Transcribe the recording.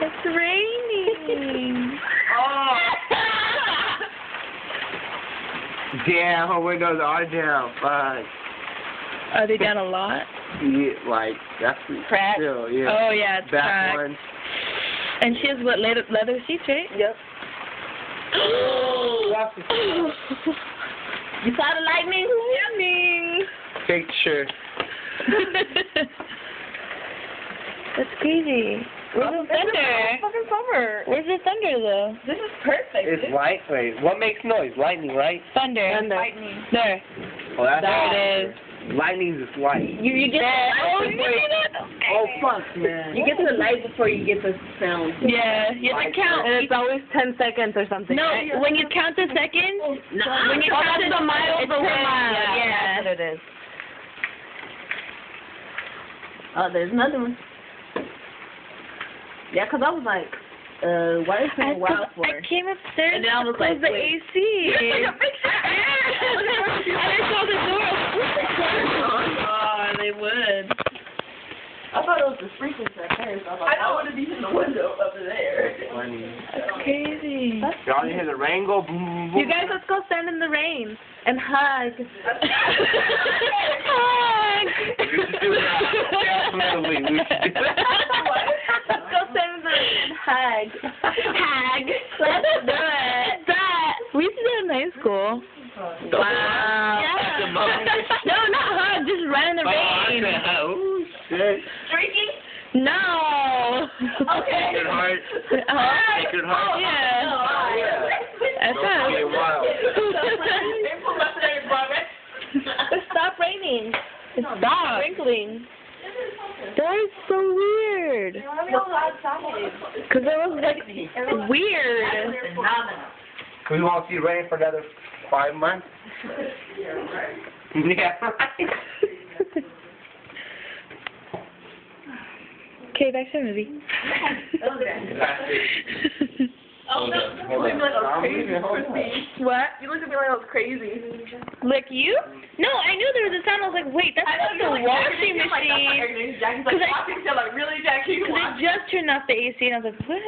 It's raining. Oh. Damn, her windows are down. Fuck. Are they down a lot? Yeah, like, that's Cracked. still, yeah. Oh, yeah, it's Back cracked. one. And she has what, leather seats, right? Yep. You saw the lightning? Lightning. Picture. That's crazy. Where's the thunder? Fucking summer. Where's the thunder, though? This is perfect. It's lightweight. What makes noise? Lightning, right? Thunder. Lightning. There. Oh, that's There it is. Lightning's just light. You get the light Oh, you before see that? Oh, fuck, man. you get to the light before you get the sound. Yeah, you have to count. And it's always 10 seconds or something. No, right? when you count the seconds, when you count that's the miles it's away, per mile. yeah. That's what it is. Oh, there's another one. Yeah, 'cause I was like, why is it wild for? I came upstairs And then I was to close like, the wait. AC. And I saw the door. Oh, they would. I thought it was the sprinkler set there, so I thought, I want to be in the window over there. That's crazy. Y'all hear the rain go boom, boom, boom? You guys, let's go stand in the rain and hug. Hug. We should do that. Definitely, we should do that. Let's go stand in the rain and hug. Hag. Let's do it. That. We used to do that in high school. Wow. Yeah. No, not hug. Just run in the rain. Oh, shit. Drinking? No. Okay. Sacred Heart. Sacred Heart. Oh, yeah. Oh, yeah. That's Don't get wild. Stop raining. Stop. Sprinkling. That is so weird. Because it was like weird. We won't see rain for another 5 months. Yeah, right. Okay, back to the movie. Oh, no. You looked at me like I was crazy. What? You looked at me like I was crazy. Like you? No, I knew there was a sound. I was like, wait, that's not the washing machine. Jackie's Cause like, washing still, like, really, Jackie? Because I just turned off the AC and I was like, what?